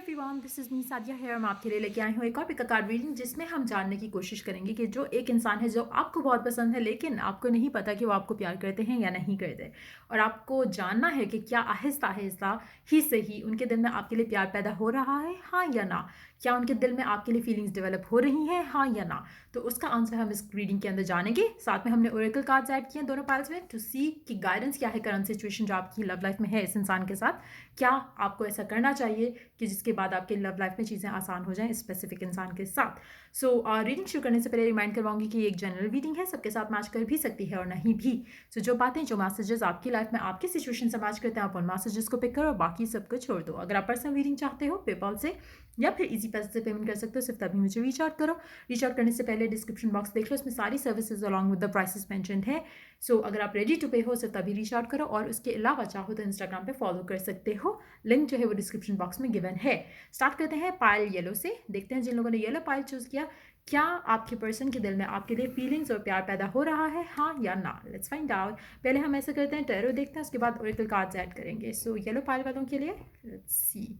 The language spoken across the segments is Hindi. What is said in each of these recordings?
Everyone, this is me Sadia है। हम आपके लिए लेके आए हूँ एक और पिक कार्ड रीडिंग जिसमें हम जानने की कोशिश करेंगे कि जो एक इंसान है जो आपको बहुत पसंद है लेकिन आपको नहीं पता कि वो आपको प्यार करते हैं या नहीं करते, और आपको जानना है कि क्या आहिस्ता आहिस्ता ही सही उनके दिल में आपके लिए प्यार पैदा हो रहा है, हाँ या ना। क्या उनके दिल में आपके लिए फीलिंग्स डेवलप हो रही हैं, हाँ या ना। तो उसका आंसर हम इस रीडिंग के अंदर जानेंगे। साथ में हमने ओरेकल कार्ड्स ऐड किए हैं दोनों पाइल्स में टू सी कि गाइडेंस क्या है करंट सिचुएशन जो आपकी लव लाइफ में है इस इंसान के साथ। क्या आपको ऐसा करना चाहिए कि जिसके बाद आपके लव लाइफ में चीज़ें आसान हो जाएं इस स्पेसिफिक इंसान के साथ। सो रीडिंग शुरू करने से पहले रिमाइंड करवाऊंगी कि ये एक जनरल रीडिंग है, सबके साथ मैच कर भी सकती है और नहीं भी। सो जो बातें जो मैसेजेस आपकी लाइफ में आपकी सिचुएशन से मैच करते हैं आप उन मैसेजेस को पिक करो और बाकी सबको छोड़ दो। अगर आप पर्सनल रीडिंग चाहते हो पेपॉल से या फिर इजी पैसे से पेमेंट कर सकते हो, सिर्फ तभी मुझे रीच आउट करो। रीच आउट करने से पहले डिस्क्रिप्शन बॉक्स देख लो, इसमें सारी services along with the prices mentioned है। सो अगर आप रेडी टू पे हो सिर्फ तभी रीच आउट करो, और उसके अलावा चाहो तो इंस्टाग्राम पे फॉलो कर सकते हो, लिंक जो है वो डिस्क्रिप्शन बॉक्स में गिवन है। स्टार्ट करते हैं पाइल येलो से। देखते हैं जिन लोगों ने येलो पाइल चूज किया, क्या आपके पर्सन के दिल में आपके लिए फीलिंग्स और प्यार पैदा हो रहा है, हाँ या ना। Let's find out. पहले हम ऐसे करते हैं, टैरो देखते हैं, उसके बाद ओरेकल कार्ड्स ऐड करेंगे। सो येलो पाइल वालों के लिए लेट्स सी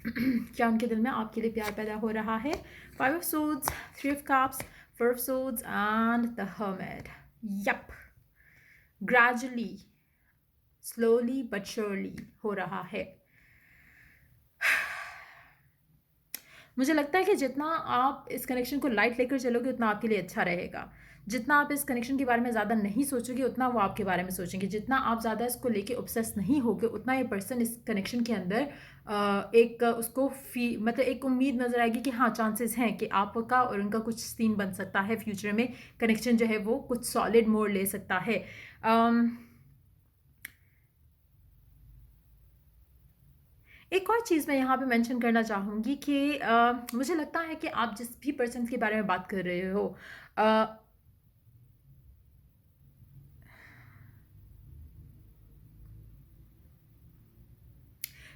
क्या उनके दिल में आपके लिए प्यार पैदा हो रहा है। 5 of swords, 3 of cups, 4 of swords and the hermit. Yup, gradually, slowly but surely हो रहा है। मुझे लगता है कि जितना आप इस कनेक्शन को लाइट लेकर चलोगे उतना आपके लिए अच्छा रहेगा। जितना आप इस कनेक्शन के बारे में ज़्यादा नहीं सोचोगे उतना वो आपके बारे में सोचेंगे। जितना आप ज़्यादा इसको लेके ऑब्सेस नहीं होगे उतना ये पर्सन इस कनेक्शन के अंदर एक उसको मतलब एक उम्मीद नज़र आएगी कि हाँ चांसेस हैं कि आपका और उनका कुछ सीन बन सकता है फ्यूचर में। कनेक्शन जो है वो कुछ सॉलिड मोड़ ले सकता है। एक और चीज़ मैं यहाँ पे मेंशन करना चाहूँगी कि मुझे लगता है कि आप जिस भी पर्सन के बारे में बात कर रहे हो, अ,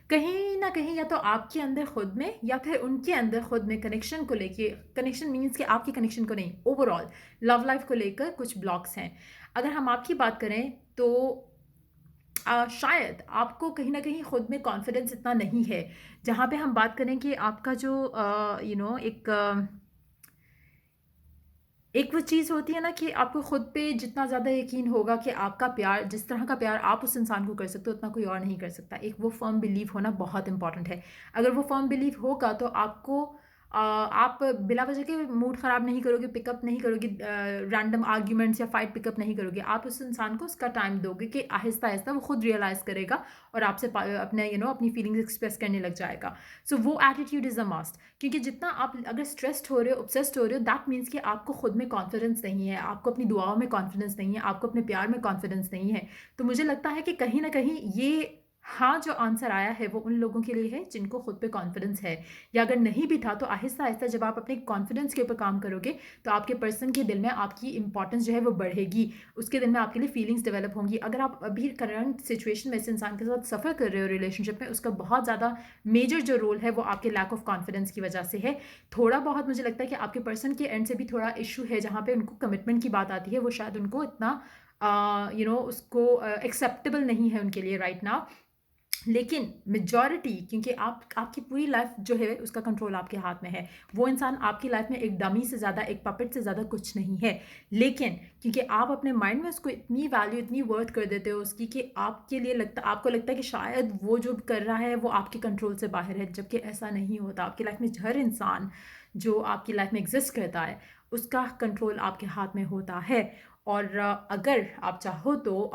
कहीं ना कहीं या तो आपके अंदर खुद में या फिर उनके अंदर खुद में कनेक्शन को लेके, कनेक्शन मीन्स कि आपकी कनेक्शन को नहीं, ओवरऑल लव लाइफ को लेकर कुछ ब्लॉक्स हैं। अगर हम आपकी बात करें तो शायद आपको कहीं ना कहीं खुद में कॉन्फिडेंस इतना नहीं है। जहाँ पे हम बात करें कि आपका जो एक वो चीज़ होती है ना कि आपको खुद पे जितना ज़्यादा यकीन होगा कि आपका प्यार, जिस तरह का प्यार आप उस इंसान को कर सकते हो उतना कोई और नहीं कर सकता। एक वो फर्म बिलीव होना बहुत इंपॉर्टेंट है। अगर वो फर्म बिलीव होगा तो आपको आप बिला वजह के मूड ख़राब नहीं करोगे, पिकअप नहीं करोगे, रैंडम आर्ग्यूमेंट्स या फाइट पिकअप नहीं करोगे। आप उस इंसान को उसका टाइम दोगे कि आहिस्ता आहिस्ता वो खुद रियलाइज़ करेगा और आपसे अपने अपनी फीलिंग्स एक्सप्रेस करने लग जाएगा। सो वो एटीट्यूड इज़ अ मस्ट, क्योंकि जितना आप अगर स्ट्रेस्ड हो रहे हो, ऑब्सेस्ड हो रहे हो, दैट मीन्स कि आपको खुद में कॉन्फिडेंस नहीं है, आपको अपनी दुआओं में कॉन्फिडेंस नहीं है, आपको अपने प्यार में कॉन्फिडेंस नहीं है। तो मुझे लगता है कि कहीं ना कहीं ये हाँ जो आंसर आया है वो उन लोगों के लिए है जिनको खुद पे कॉन्फिडेंस है। या अगर नहीं भी था तो आहिस्ता आहिस्ता जब आप अपने कॉन्फिडेंस के ऊपर काम करोगे तो आपके पर्सन के दिल में आपकी इंपॉर्टेंस जो है वो बढ़ेगी, उसके दिल में आपके लिए फीलिंग्स डेवलप होंगी। अगर आप अभी करंट सिचुएशन में इस इंसान के साथ सफ़र कर रहे हो रिलेशनशिप में, उसका बहुत ज़्यादा मेजर जो रोल है वो आपके लैक ऑफ कॉन्फिडेंस की वजह से है। थोड़ा बहुत मुझे लगता है कि आपके पर्सन के एंड से भी थोड़ा इशू है, जहाँ पे उनको कमिटमेंट की बात आती है वो शायद उनको इतना उसको एक्सेप्टेबल नहीं है उनके लिए राइट नाउ। लेकिन मेजॉरिटी, क्योंकि आपकी पूरी लाइफ जो है उसका कंट्रोल आपके हाथ में है। वो इंसान आपकी लाइफ में एक डमी से ज़्यादा, एक पपेट से ज़्यादा कुछ नहीं है। लेकिन क्योंकि आप अपने माइंड में उसको इतनी वैल्यू, इतनी वर्थ कर देते हो उसकी कि आपको लगता है कि शायद वो जो कर रहा है वो आपके कंट्रोल से बाहर है, जबकि ऐसा नहीं होता। आपकी लाइफ में हर इंसान जो आपकी लाइफ में एग्जिस्ट करता है उसका कंट्रोल आपके हाथ में होता है। और अगर आप चाहो तो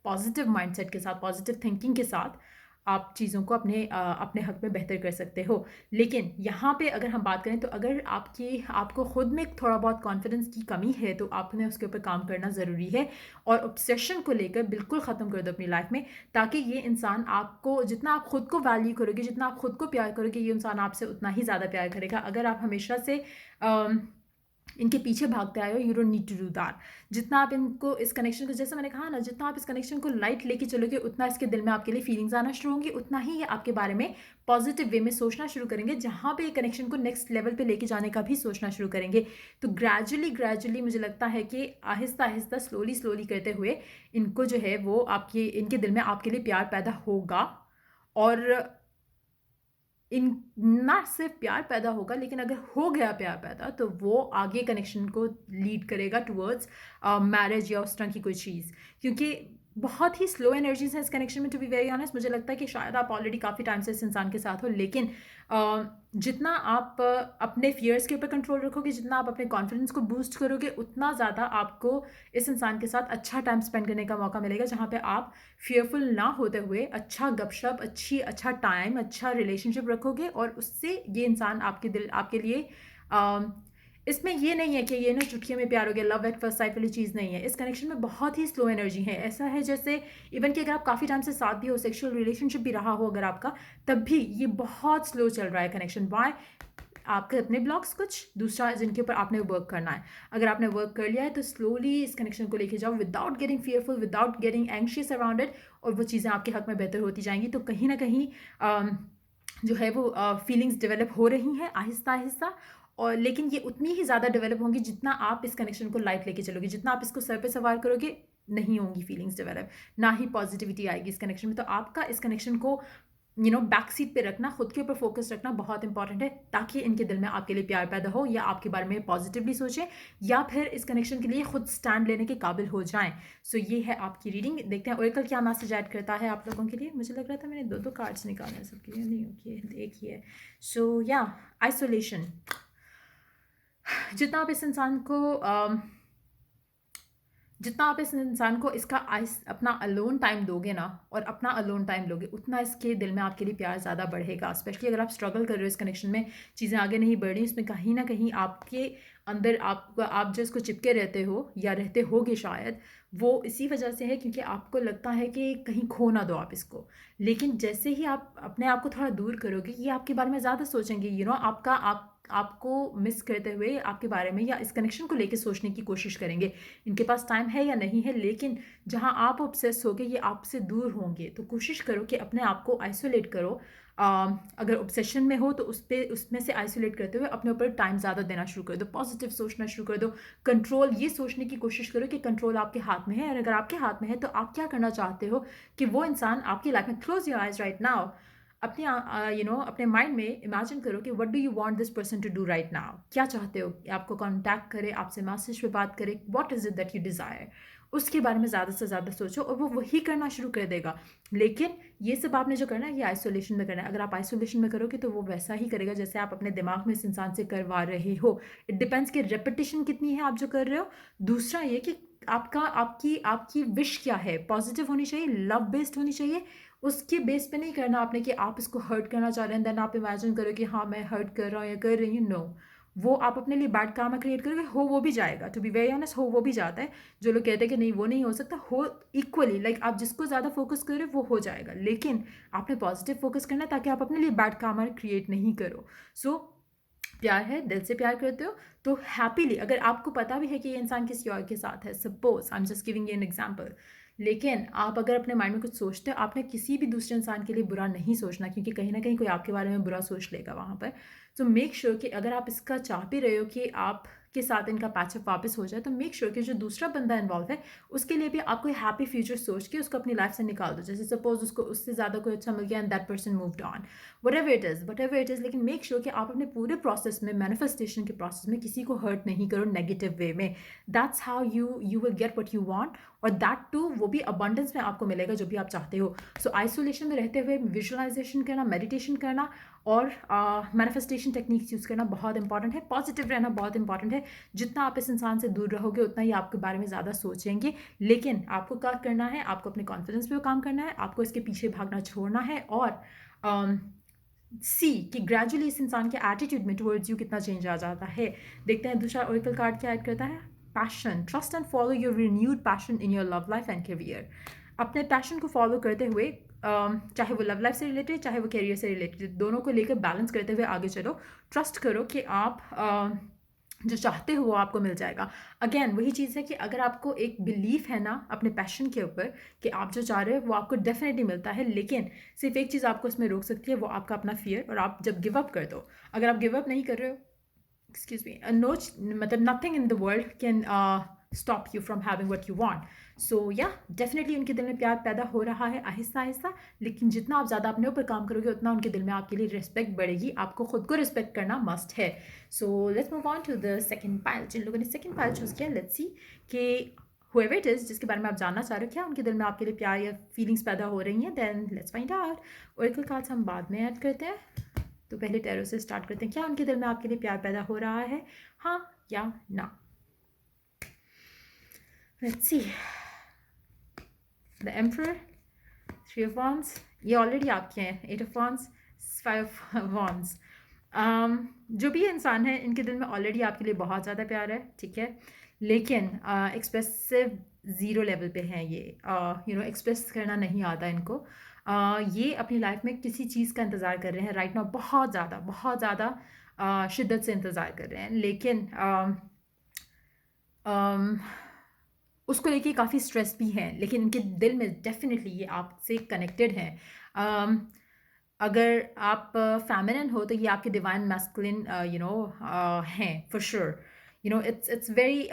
पॉजिटिव माइंडसेट के साथ, पॉजिटिव थिंकिंग के साथ आप चीज़ों को अपने हक में बेहतर कर सकते हो। लेकिन यहाँ पे अगर हम बात करें तो अगर आपको खुद में थोड़ा बहुत कॉन्फिडेंस की कमी है तो आपने उसके ऊपर काम करना ज़रूरी है, और ऑब्सेशन को लेकर बिल्कुल ख़त्म कर दो अपनी लाइफ में, ताकि ये इंसान आपको, जितना आप खुद को वैल्यू करोगे, जितना आप खुद को प्यार करोगे, ये इंसान आपसे उतना ही ज़्यादा प्यार करेगा। अगर आप हमेशा से इनके पीछे भागते आए हो, you don't need to do that. जितना आप इनको, इस कनेक्शन को, जैसे मैंने कहा ना, जितना आप इस कनेक्शन को लाइट लेके चलोगे उतना इसके दिल में आपके लिए फीलिंग्स आना शुरू होंगी, उतना ही ये आपके बारे में पॉजिटिव वे में सोचना शुरू करेंगे, जहाँ पे ये कनेक्शन को नेक्स्ट लेवल पे लेके जाने का भी सोचना शुरू करेंगे। तो ग्रेजुअली ग्रेजुअली मुझे लगता है कि आहिस्ता आहिस्ता, स्लोली स्लोली करते हुए इनको जो है वो इनके दिल में आपके लिए प्यार पैदा होगा। और इन ना सिर्फ प्यार पैदा होगा, लेकिन अगर हो गया प्यार पैदा तो वो आगे कनेक्शन को लीड करेगा टुवर्ड्स मैरिज या उस तरह की कोई चीज़। क्योंकि बहुत ही स्लो एनर्जीज है इस कनेक्शन में, टू बी वेरी ऑनेस्ट। मुझे लगता है कि शायद आप ऑलरेडी काफ़ी टाइम से इस इंसान के साथ हो, लेकिन जितना आप अपने फियर्स के ऊपर कंट्रोल रखोगे, जितना आप अपने कॉन्फिडेंस को बूस्ट करोगे, उतना ज़्यादा आपको इस इंसान के साथ अच्छा टाइम स्पेंड करने का मौका मिलेगा, जहाँ पे आप फियरफुल ना होते हुए अच्छा गपशप, अच्छा टाइम, अच्छा रिलेशनशिप रखोगे, और उससे ये इंसान आपके लिए इसमें ये नहीं है कि ये ना चुटकियों में प्यार हो गया, लव एट फर्स्ट साइट वाली चीज़ नहीं है। इस कनेक्शन में बहुत ही स्लो एनर्जी है। ऐसा है जैसे इवन कि अगर आप काफ़ी टाइम से साथ भी हो, सेक्सुअल रिलेशनशिप भी रहा हो अगर आपका, तब भी ये बहुत स्लो चल रहा है कनेक्शन। वाई? आपके अपने ब्लॉक्स कुछ, दूसरा जिनके ऊपर आपने वर्क करना है। अगर आपने वर्क कर लिया है तो स्लोली इस कनेक्शन को लेके जाओ, without getting fearful, without getting anxious around it, और वो चीज़ें आपके हक में बेहतर होती जाएंगी। तो कहीं ना कहीं जो है वो फीलिंग्स डेवलप हो रही हैं आहिस्ता आहिस्ता, और लेकिन ये उतनी ही ज़्यादा डेवलप होंगी जितना आप इस कनेक्शन को लाइट लेके चलोगे। जितना आप इसको सर पे सवार करोगे, नहीं होंगी फीलिंग्स डेवलप, ना ही पॉजिटिविटी आएगी इस कनेक्शन में। तो आपका इस कनेक्शन को बैक सीट पे रखना, खुद के ऊपर फोकस रखना बहुत इंपॉर्टेंट है, ताकि इनके दिल में आपके लिए प्यार पैदा हो, या आपके बारे में पॉजिटिवली सोचें, या फिर इस कनेक्शन के लिए खुद स्टैंड लेने के काबिल हो जाएं। सो ये है आपकी रीडिंग। देखते हैं ओरेकल क्या मैसेज ऐड करता है आप लोगों के लिए। मुझे लग रहा था मैंने दो कार्ड्स निकाले हैं सबके लिए, नहीं, ओके, एक ही है। सो या आइसोलेशन, जितना आप इस इंसान को जितना आप इस इंसान को इसका अपना अलोन टाइम दोगे ना, और अपना अलोन टाइम लोगे, उतना इसके दिल में आपके लिए प्यार ज़्यादा बढ़ेगा। स्पेशली अगर आप स्ट्रगल कर रहे हो इस कनेक्शन में, चीज़ें आगे नहीं बढ़ रही, इसमें कहीं ना कहीं आपके अंदर आप जो इसको चिपके रहते हो या रहते होगे शायद, वो इसी वजह से है क्योंकि आपको लगता है कि कहीं खो ना दो आप इसको। लेकिन जैसे ही आप अपने आप को थोड़ा दूर करोगे, ये आपके बारे में ज़्यादा सोचेंगे, आपको मिस करते हुए आपके बारे में या इस कनेक्शन को लेके सोचने की कोशिश करेंगे। इनके पास टाइम है या नहीं है, लेकिन जहाँ आप ऑब्सेस होगे ये आपसे दूर होंगे। तो कोशिश करो कि अपने आप को आइसोलेट करो। अगर ऑब्सेशन में हो तो उसमें से आइसोलेट करते हुए अपने ऊपर टाइम ज़्यादा देना शुरू कर दो, पॉजिटिव सोचना शुरू कर दो। कंट्रोल, ये सोचने की कोशिश करो कि कंट्रोल आपके हाथ में है, और अगर आपके हाथ में है तो आप क्या करना चाहते हो कि वो इंसान आपकी लाइफ में, close your eyes right now, अपने अपने माइंड में इमेजिन करो कि what do you want this person to do right now. क्या चाहते हो कि आपको कांटेक्ट करे, आपसे मैसेज पे बात करे, what is it that you desire. उसके बारे में ज़्यादा से ज़्यादा सोचो, और वो वही करना शुरू कर देगा। लेकिन ये सब आपने जो करना है ये आइसोलेशन में करना है। अगर आप आइसोलेशन में करोगे तो वो वैसा ही करेगा जैसे आप अपने दिमाग में इस इंसान से करवा रहे हो। इट डिपेंड्स कि रेपिटेशन कितनी है आप जो कर रहे हो। दूसरा ये कि आपकी आपकी विश क्या है, पॉजिटिव होनी चाहिए, लव बेस्ड होनी चाहिए। उसके बेस पे नहीं करना आपने कि आप इसको हर्ट करना चाह रहे हैं, देन आप इमेजिन करो कि हाँ मैं हर्ट कर रहा हूँ या कर रही हूँ। नो, वो आप अपने लिए बैड कार्मा क्रिएट करोगे। हो वो भी जाएगा, टू बी वेरी ऑनेस्ट, हो वो भी जाता है। जो लोग कहते हैं कि नहीं वो नहीं हो सकता, हो इक्वली, लाइक आप जिसको ज़्यादा फोकस कर रहे हो वो हो जाएगा, लेकिन आपने पॉजिटिव फोकस करना है ताकि आप अपने लिए बैड कार्मा क्रिएट नहीं करो। सो प्यार है, दिल से प्यार करते हो तो हैप्पीली, अगर आपको पता भी है कि ये इंसान किसी और के साथ है, suppose I am just giving you an example, लेकिन आप अगर अपने माइंड में कुछ सोचते हो, आपने किसी भी दूसरे इंसान के लिए बुरा नहीं सोचना, क्योंकि कहीं ना कहीं कोई आपके बारे में बुरा सोच लेगा वहाँ पर। तो मेक श्योर कि अगर आप इसका चाह भी रहे हो कि आपके साथ इनका पैचअप वापस हो जाए, तो मेक श्योर कि जो दूसरा बंदा इन्वॉल्व है उसके लिए भी आप कोई हैप्पी फ्यूचर सोच के उसको अपनी लाइफ से निकाल दो। जैसे सपोज उसको उससे ज़्यादा कोई अच्छा मिल गया and that person moved on, what ever it is, लेकिन मेक श्योर कि आप अपने पूरे प्रोसेस में, मैनिफेस्टेशन के प्रोसेस में किसी को हर्ट नहीं करो नेगेटिव वे में। That's how you will get what you want, और दैट टू वो भी अबंडेंस में आपको मिलेगा जो भी आप चाहते हो। सो आइसोलेशन में रहते हुए विजुअलाइजेशन करना, मेडिटेशन करना और मैनिफेस्टेशन टेक्निक्स यूज़ करना बहुत इंपॉर्टेंट है। पॉजिटिव रहना बहुत इंपॉर्टेंट है। जितना आप इस इंसान से दूर रहोगे उतना ही आपके बारे में ज़्यादा सोचेंगे, लेकिन आपको क्या करना है, आपको अपने कॉन्फिडेंस पे काम करना है, आपको इसके पीछे भागना छोड़ना है, और सी कि ग्रेजुअली इस इंसान के एटीट्यूड में टुवर्ड्स यू कितना चेंज आ जाता है। देखते हैं दूसरा ओरेकल कार्ड क्या ऐड करता है। Passion, trust and follow your renewed passion in your love life and career. अपने पैशन को फॉलो करते हुए, चाहे वो लव लाइफ से रिलेटेड, चाहे वो करियर से रिलेटेड, दोनों को लेकर बैलेंस करते हुए आगे चलो। ट्रस्ट करो कि आप जो चाहते हो वो आपको मिल जाएगा। अगेन वही चीज़ है कि अगर आपको एक बिलीफ है ना अपने पैशन के ऊपर कि आप जो चाह रहे हो वो आपको डेफिनेटली मिलता है, लेकिन सिर्फ एक चीज़ आपको इसमें रोक सकती है, वो आपका अपना फियर। और आप जब गिव अप कर दो, अगर आप गिव अप नहीं कर रहे हो, एक्सक्यूज मी, नो, मतलब nothing in the world can stop you from having what you want. सो या डेफिनेटली उनके दिल में प्यार पैदा हो रहा है आहिस्ता आहिस्ता, लेकिन जितना आप ज़्यादा अपने ऊपर काम करोगे उतना उनके दिल में आपके लिए रिस्पेक्ट बढ़ेगी। आपको खुद को रिस्पेक्ट करना मस्ट है। So let's move on to the second pile. जिन लोगों ने सेकंड पाइल चूज़ किया, लेट्स सी कि whoever it is जिसके बारे में आप जानना चाह रहे हो, क्या उनके दिल में आपके लिए प्यार या फीलिंग्स पैदा हो रही हैं। Then let's find out. Oracle cards हम बाद में ऐड करते हैं, तो पहले टैरो से स्टार्ट करते हैं। क्या उनके दिल में आपके लिए प्यार पैदा हो रहा है, हाँ या ना। Let's see. The emperor, 3 of wands, ये ऑलरेडी आपके हैं। 8 ऑफ wands, 5 ऑफ wands। जो भी इंसान है इनके दिल में ऑलरेडी आपके लिए बहुत ज़्यादा प्यार है, ठीक है, लेकिन एक्सप्रेसिव ज़ीरो लेवल पे हैं ये। एक्सप्रेस करना नहीं आता इनको। ये अपनी लाइफ में किसी चीज़ का इंतज़ार कर रहे हैं राइट नाउ, बहुत ज़्यादा शिद्दत से इंतज़ार कर रहे हैं, लेकिन उसको लेके काफ़ी स्ट्रेस भी हैं, लेकिन इनके दिल में डेफिनेटली ये आपसे कनेक्टेड हैं। अगर आप फेमिनिन हो तो ये आपके डिवाइन मैस्कुलिन हैं for sure. It's very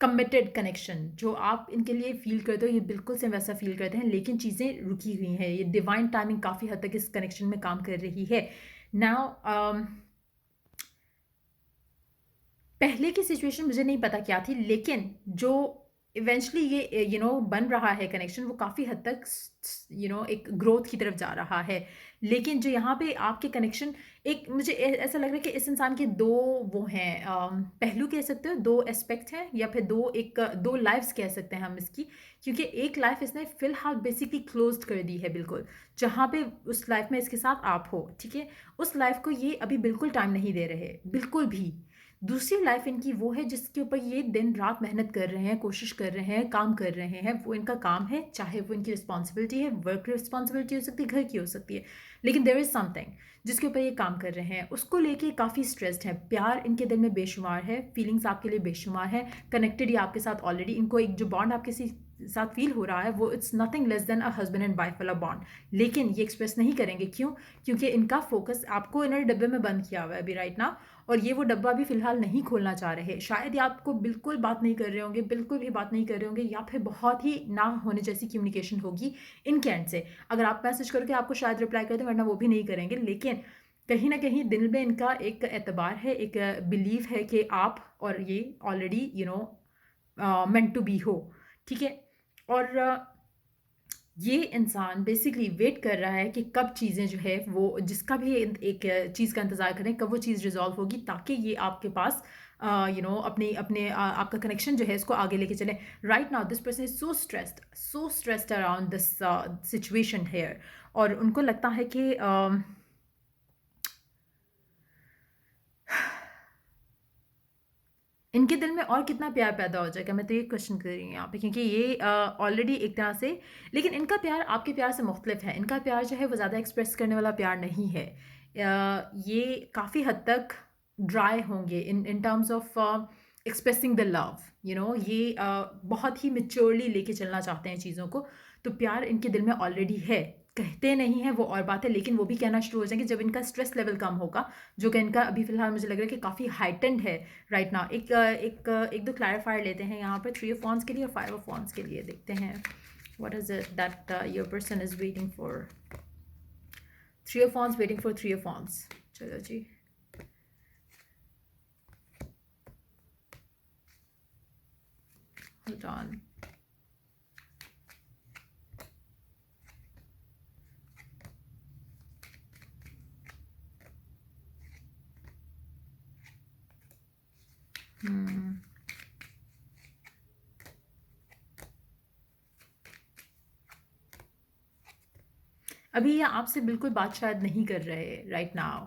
committed connection. जो आप इनके लिए फील करते हो ये बिल्कुल से वैसा फील करते हैं, लेकिन चीज़ें रुकी हुई हैं। ये डिवाइन टाइमिंग काफ़ी हद तक इस कनेक्शन में काम कर रही है। नाउ पहले की सिचुएशन मुझे नहीं पता क्या थी, लेकिन जो इवेंचुअली ये बन रहा है कनेक्शन, वो काफ़ी हद तक एक ग्रोथ की तरफ जा रहा है। लेकिन जो यहाँ पे आपके कनेक्शन, एक मुझे ऐसा लग रहा है कि इस इंसान के दो वो हैं, पहलू कह सकते हो, दो एस्पेक्ट हैं, या फिर दो लाइफ्स कह सकते हैं हम इसकी। क्योंकि एक लाइफ इसने फिलहाल बेसिकली क्लोज्ड कर दी है बिल्कुल, जहाँ पे उस लाइफ में इसके साथ आप हो, ठीक है, उस लाइफ को ये अभी बिल्कुल टाइम नहीं दे रहे, बिल्कुल भी। दूसरी लाइफ इनकी वो है जिसके ऊपर ये दिन रात मेहनत कर रहे हैं, कोशिश कर रहे हैं, काम कर रहे हैं। वो इनका काम है, चाहे वो इनकी रिस्पॉन्सिबिलिटी है, वर्क रिस्पॉन्सिबिलिटी हो सकती है, घर की हो सकती है, लेकिन देयर इज़ समथिंग जिसके ऊपर ये काम कर रहे हैं। उसको लेके काफ़ी स्ट्रेस्ड है। प्यार इनके दिल में बेशुमार है, फीलिंग्स आपके लिए बेशुमार है, कनेक्टेड ये आपके साथ ऑलरेडी। इनको एक जो बॉन्ड आपके साथ फील हो रहा है वो it's nothing less than a husband and wife वाला बॉन्ड, लेकिन ये एक्सप्रेस नहीं करेंगे। क्यों? क्योंकि इनका फोकस आपको इन्होंने डब्बे में बंद किया हुआ है अभी राइट ना, और ये वो डब्बा भी फिलहाल नहीं खोलना चाह रहे। शायद ये आपको बिल्कुल बात नहीं कर रहे होंगे, बिल्कुल भी बात नहीं कर रहे होंगे, या फिर बहुत ही ना होने जैसी कम्युनिकेशन होगी इनके एंड से। अगर आप मैसेज करके आपको शायद रिप्लाई कर दें, वरना वो भी नहीं करेंगे। लेकिन कहीं ना कहीं दिल में इनका एक एतबार है, एक बिलीव है कि आप और ये ऑलरेडी मेंट टू बी हो, ठीक है। और ये इंसान बेसिकली वेट कर रहा है कि कब चीज़ें जो है वो, जिसका भी एक चीज़ का इंतज़ार करें कब वो चीज़ रिजॉल्व होगी, ताकि ये आपके पास अपने अपने आपका कनेक्शन जो है इसको आगे लेके चले। Right now this person is so stressed around this situation here, और उनको लगता है कि इनके दिल में और कितना प्यार पैदा हो जाएगा, मैं तो ये क्वेश्चन कर रही हूँ यहाँ पे, क्योंकि ये ऑलरेडी एक तरह से, लेकिन इनका प्यार आपके प्यार से मुख्तलिफ है। इनका प्यार जो है वो ज़्यादा एक्सप्रेस करने वाला प्यार नहीं है। ये काफ़ी हद तक ड्राई होंगे in terms of expressing the love. ये बहुत ही मेच्योरली लेके चलना चाहते हैं चीज़ों को। तो प्यार इनके दिल में ऑलरेडी है, कहते नहीं है वो और बात है, लेकिन वो भी कहना शुरू हो जाएंगे जब इनका स्ट्रेस लेवल कम होगा, जो कि इनका अभी फिलहाल मुझे लग रहा है कि काफ़ी हाइटेंड है राइट नाउ। एक दो क्लैरिफायर लेते हैं यहाँ पर 3 ऑफ wands के लिए और 5 ऑफ wands के लिए। देखते हैं what is it that your person is waiting for. 3 of wands waiting for 3 of wands। चलो जी, होल्ड ऑन। अभी ये आपसे बिल्कुल बात शायद नहीं कर रहे राइट नाउ,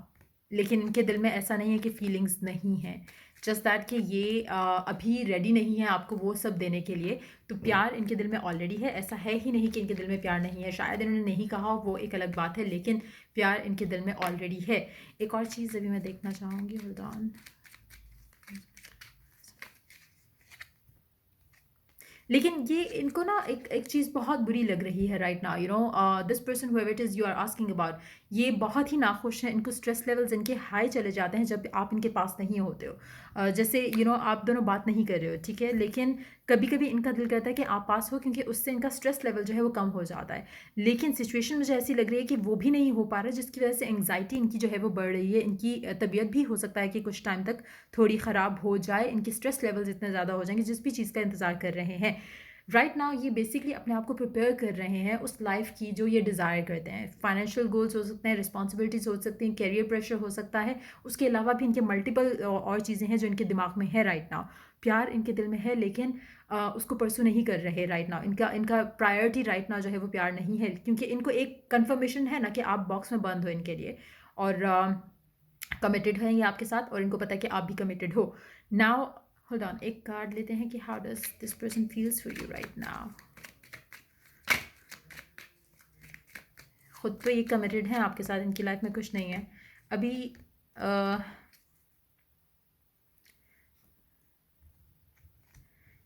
लेकिन इनके दिल में ऐसा नहीं है कि फीलिंग्स नहीं हैं, जस्ट दैट कि ये अभी रेडी नहीं है आपको वो सब देने के लिए। तो प्यार इनके दिल में ऑलरेडी है, ऐसा है ही नहीं कि इनके दिल में प्यार नहीं है। शायद इन्होंने नहीं कहा, वो एक अलग बात है, लेकिन प्यार इनके दिल में ऑलरेडी है। एक और चीज़ अभी मैं देखना चाहूँगी, होल्ड ऑन। लेकिन ये इनको ना एक एक चीज़ बहुत बुरी लग रही है right now, this person however it is you are asking about, ये बहुत ही नाखुश हैं, इनको स्ट्रेस लेवल्स इनके हाई चले जाते हैं जब आप इनके पास नहीं होते हो। जैसे आप दोनों बात नहीं कर रहे हो, ठीक है, लेकिन कभी कभी इनका दिल करता है कि आप पास हो, क्योंकि उससे इनका स्ट्रेस लेवल जो है वो कम हो जाता है। लेकिन सिचुएशन मुझे ऐसी लग रही है कि वो भी नहीं हो पा रहा है, जिसकी वजह से एंग्जाइटी इनकी जो है वो बढ़ रही है। इनकी तबीयत भी हो सकता है कि कुछ टाइम तक थोड़ी ख़राब हो जाए, इनके स्ट्रेस लेवल्स इतने ज़्यादा हो जाएंगे जिस भी चीज़ का इंतज़ार कर रहे हैं राइट नाउ। ये बेसिकली अपने आप को प्रिपेयर कर रहे हैं उस लाइफ की जो ये डिज़ायर करते हैं। फाइनेंशियल गोल्स हो सकते हैं, रिस्पॉन्सिबिलिटीज़ हो सकती हैं, कैरियर प्रेशर हो सकता है, उसके अलावा भी इनके मल्टीपल और चीज़ें हैं जो इनके दिमाग में है राइट नाउ। प्यार इनके दिल में है, लेकिन उसको परसू नहीं कर रहे राइट नाउ। इनका इनका प्रायोरिटी राइट नाउ जो है वो प्यार नहीं है, क्योंकि इनको एक कन्फर्मेशन है ना कि आप बॉक्स में बंद हो इनके लिए, और कमिटेड हैं ये आपके साथ, और इनको पता है कि आप भी कमिटेड हो। नाउ होल्ड ऑन, एक कार्ड लेते हैं कि how does this person feels for you right now. खुद तो ये कमिटेड हैं आपके साथ, इनकी लाइफ में कुछ नहीं है अभी।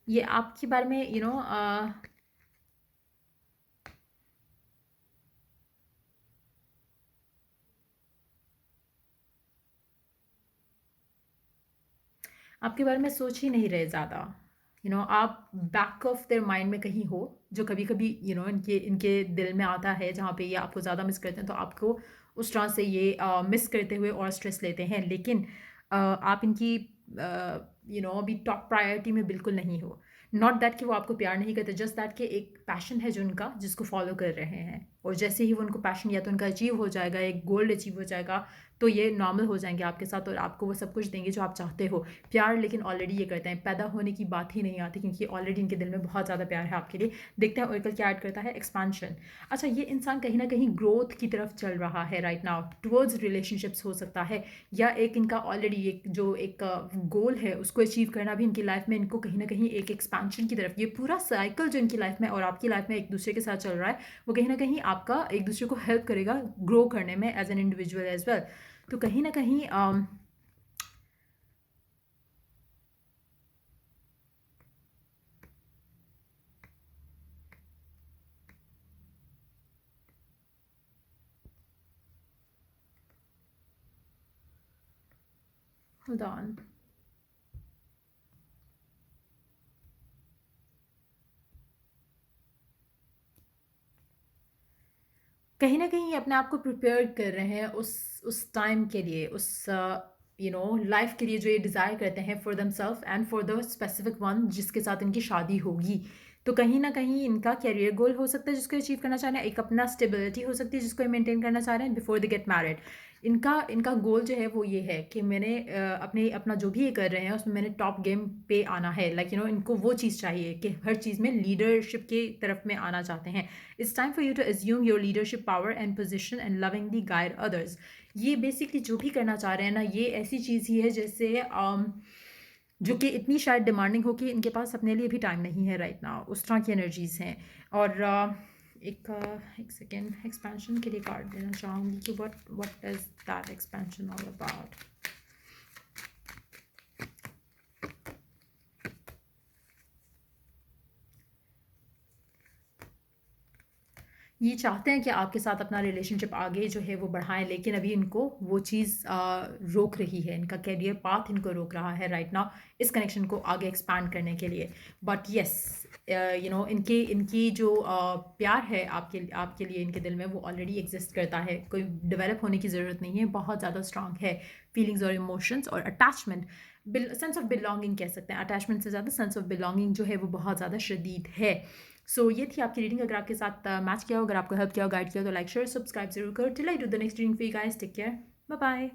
ये आपके बारे में आपके बारे में सोच ही नहीं रहे ज़्यादा। आप बैक ऑफ देयर माइंड में कहीं हो, जो कभी कभी इनके इनके दिल में आता है, जहाँ पे ये आपको ज़्यादा मिस करते हैं, तो आपको उस तरह से ये मिस करते हुए और स्ट्रेस लेते हैं। लेकिन आप इनकी अभी टॉप प्रायोरिटी में बिल्कुल नहीं हो। नॉट दैट कि वो आपको प्यार नहीं करते, जस्ट दैट कि एक पैशन है जो उनका, जिसको फॉलो कर रहे हैं, और जैसे ही वो उनको पैशन या तो उनका अचीव हो जाएगा, एक गोल्ड अचीव हो जाएगा, तो ये नॉर्मल हो जाएंगे आपके साथ और आपको वो सब कुछ देंगे जो आप चाहते हो। प्यार लेकिन ऑलरेडी ये करते हैं, पैदा होने की बात ही नहीं आती, क्योंकि ऑलरेडी इनके दिल में बहुत ज़्यादा प्यार है आपके लिए। देखते हैं ओरेकल क्या ऐड करता है, एक्सपांशन। अच्छा, ये इंसान कहीं ना कहीं ग्रोथ की तरफ चल रहा है राइट नाउ, टुवर्ड्स रिलेशनशिप्स हो सकता है, या एक इनका ऑलरेडी एक जो एक गोल है उसको अचीव करना भी इनकी लाइफ में, इनको कहीं ना कहीं एक एक्सपांशन की तरफ, ये पूरा साइकिल जो इनकी लाइफ में और आपकी लाइफ में एक दूसरे के साथ चल रहा है, वो कहीं ना कहीं आपका एक दूसरे को हेल्प करेगा ग्रो करने में as an individual as well. तो कहीं ना कहीं hold on, कहीं ना कहीं अपने आप को प्रिपेयर कर रहे हैं उस टाइम के लिए, उस लाइफ के लिए जो ये डिज़ायर करते हैं for them self and for the specific one जिसके साथ इनकी शादी होगी। तो कहीं ना कहीं इनका कैरियर गोल हो सकता है जिसको अचीव करना चाह रहे हैं, एक अपना स्टेबिलिटी हो सकती है जिसको ये मेंटेन करना चाह रहे हैं बिफोर दे गेट मैरिड। इनका इनका गोल जो है वो ये है कि मैंने अपने अपना जो भी ये कर रहे हैं उसमें मैंने टॉप गेम पे आना है, लाइक इनको वो चीज़ चाहिए कि हर चीज़ में लीडरशिप की तरफ में आना चाहते हैं। It's time for you to assume your leadership power and position and lovingly guide others. ये बेसिकली जो भी करना चाह रहे हैं ना, ये ऐसी चीज़ ही है जैसे जो कि इतनी शायद डिमांडिंग हो कि इनके पास अपने लिए भी टाइम नहीं है राइट नाउ, उस तरह की एनर्जीज हैं। और एक सेकेंड, एक्सपेंशन के लिए कार्ड देना चाहूँगी कि what is that expansion all about. ये चाहते हैं कि आपके साथ अपना रिलेशनशिप आगे जो है वो बढ़ाएं, लेकिन अभी इनको वो चीज़ रोक रही है, इनका कैरियर पाथ इनको रोक रहा है राइट नाउ इस कनेक्शन को आगे एक्सपैंड करने के लिए। बट येस, इनकी इनकी जो प्यार है आपके आपके लिए इनके दिल में, वो ऑलरेडी एग्जिस्ट करता है, कोई डेवलप होने की ज़रूरत नहीं है, बहुत ज़्यादा स्ट्रांग है फीलिंग्स और इमोशंस और अटैचमेंट, सेंस ऑफ बिलोंगिंग कह सकते हैं, अटैचमेंट से ज़्यादा सेंस ऑफ बिलोंगिंग जो है वो बहुत ज़्यादा शदीद है। सो ये थी आपकी रीडिंग। अगर आपके साथ मैच किया हो, अगर आपको हेल्प किया हो, गाइड किया हो, तो लाइक शेयर सब्सक्राइब जरूर करो। Till I do the next reading for you guys, take care, bye bye.